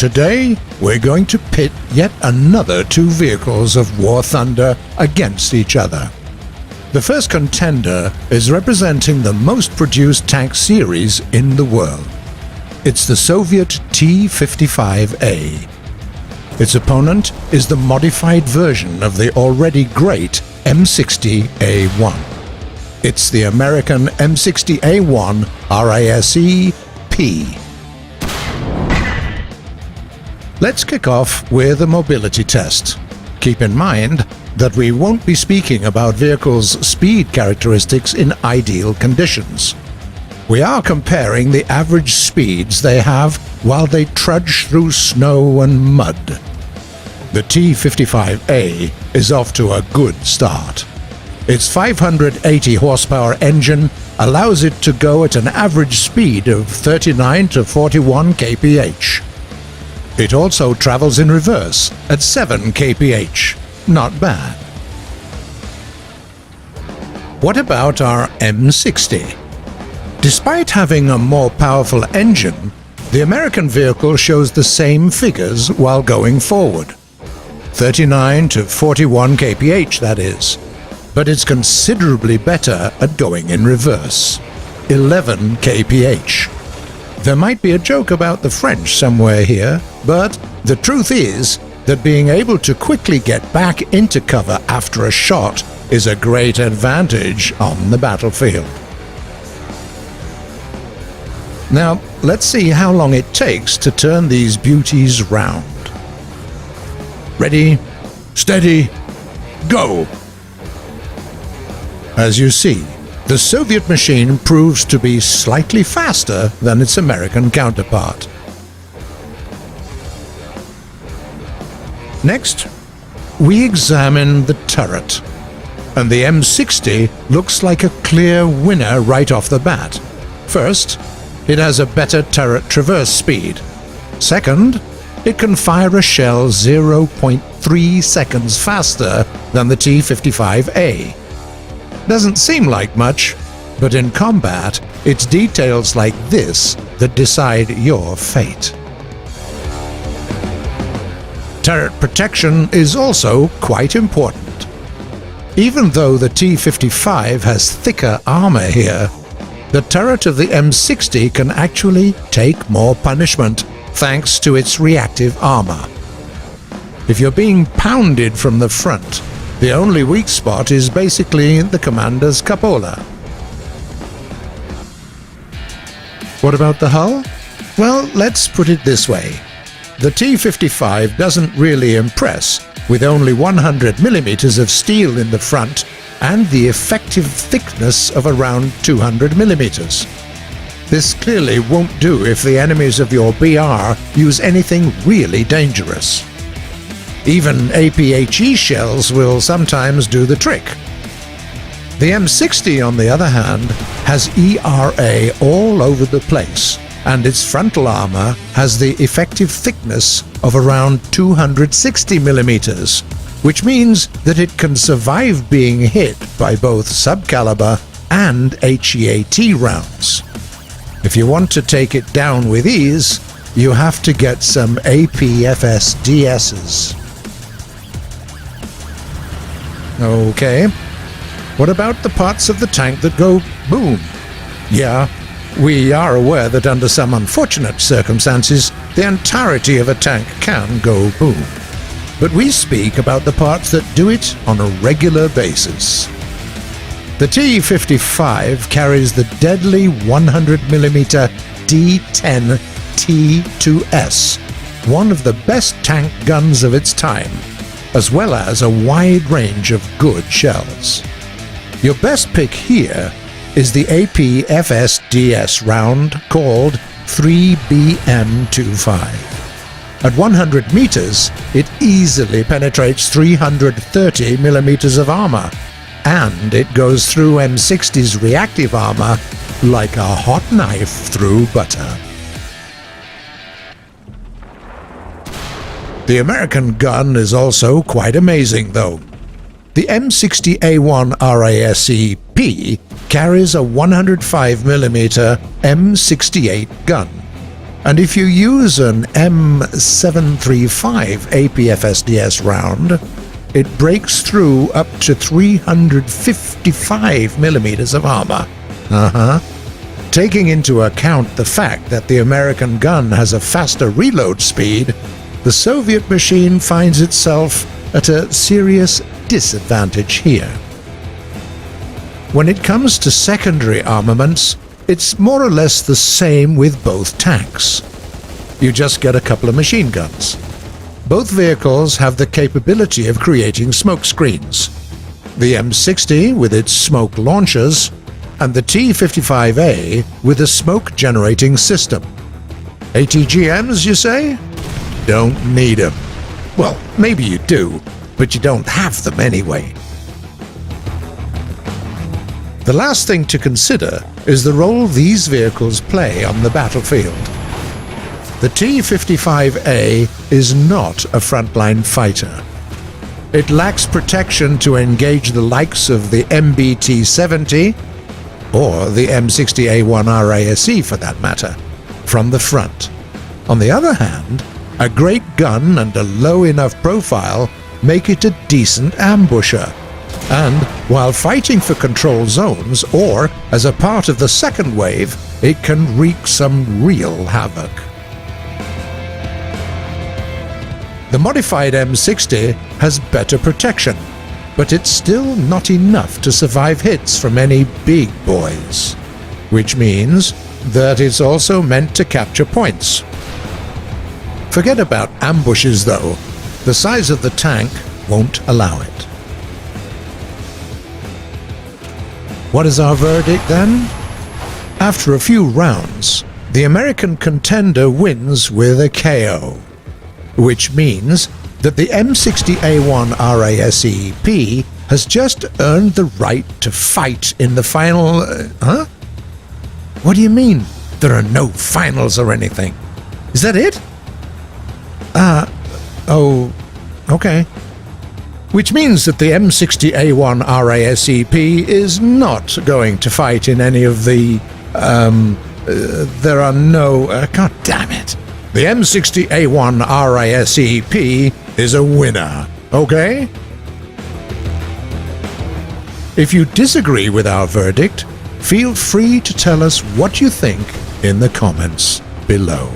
Today, we're going to pit yet another two vehicles of War Thunder against each other. The first contender is representing the most produced tank series in the world. It's the Soviet T-55A. Its opponent is the modified version of the already great M60A1. It's the American M60A1 Rise P. Let's kick off with a mobility test. Keep in mind that we won't be speaking about vehicles' speed characteristics in ideal conditions. We are comparing the average speeds they have while they trudge through snow and mud. The T-55A is off to a good start. Its 580 horsepower engine allows it to go at an average speed of 39 to 41 kph. It also travels in reverse at 7 kph. Not bad. What about our M60? Despite having a more powerful engine, the American vehicle shows the same figures while going forward. 39 to 41 kph, that is. But it's considerably better at going in reverse. 11 kph. There might be a joke about the French somewhere here, but the truth is that being able to quickly get back into cover after a shot is a great advantage on the battlefield. Now, let's see how long it takes to turn these beauties round. Ready, steady, go! As you see, the Soviet machine proves to be slightly faster than its American counterpart. Next, we examine the turret, and the M60 looks like a clear winner right off the bat. First, it has a better turret traverse speed. Second, it can fire a shell 0.3 seconds faster than the T-55A. Doesn't seem like much, but in combat, it's details like this that decide your fate. Turret protection is also quite important. Even though the T-55 has thicker armor here, the turret of the M60 can actually take more punishment thanks to its reactive armor. If you're being pounded from the front, the only weak spot is basically the commander's cupola. What about the hull? Well, let's put it this way. The T-55 doesn't really impress, with only 100 millimeters of steel in the front and the effective thickness of around 200 millimeters. This clearly won't do if the enemies of your BR use anything really dangerous. Even APHE shells will sometimes do the trick. The M60, on the other hand, has ERA all over the place, and its frontal armor has the effective thickness of around 260 millimeters, which means that it can survive being hit by both subcaliber and HEAT rounds. If you want to take it down with ease, you have to get some APFS DSs. Okay, what about the parts of the tank that go boom? Yeah, we are aware that under some unfortunate circumstances, the entirety of a tank can go boom. But we speak about the parts that do it on a regular basis. The T-55 carries the deadly 100mm D10 T2S, one of the best tank guns of its time, as well as a wide range of good shells. Your best pick here is the APFS-DS round called 3BM25. At 100 meters, it easily penetrates 330 millimeters of armor, and it goes through M60's reactive armor like a hot knife through butter. The American gun is also quite amazing, though. The M60A1 Rise P carries a 105mm M68 gun. And if you use an M735 APFSDS round, it breaks through up to 355 millimeters of armor. Taking into account the fact that the American gun has a faster reload speed, the Soviet machine finds itself at a serious disadvantage here. When it comes to secondary armaments, it's more or less the same with both tanks. You just get a couple of machine guns. Both vehicles have the capability of creating smoke screens. The M60 with its smoke launchers, and the T-55A with a smoke-generating system. ATGMs, you say? Don't need them. Well, maybe you do, but you don't have them anyway. The last thing to consider is the role these vehicles play on the battlefield. The T-55A is not a frontline fighter. It lacks protection to engage the likes of the MBT-70 or the M60A1 Rise for that matter, from the front. On the other hand, a great gun and a low enough profile make it a decent ambusher. And while fighting for control zones or as a part of the second wave, it can wreak some real havoc. The modified M60 has better protection, but it's still not enough to survive hits from any big boys, which means that it's also meant to capture points. Forget about ambushes though, the size of the tank won't allow it. What is our verdict then? After a few rounds, the American contender wins with a KO, which means that the M60A1 RASEP has just earned the right to fight in the final... What do you mean? There are no finals or anything. Is that it? Oh, okay. Which means that the M60A1 RASEP is not going to fight in any of the... there are no... God damn it. The M60A1 RASEP is a winner, okay? If you disagree with our verdict, feel free to tell us what you think in the comments below.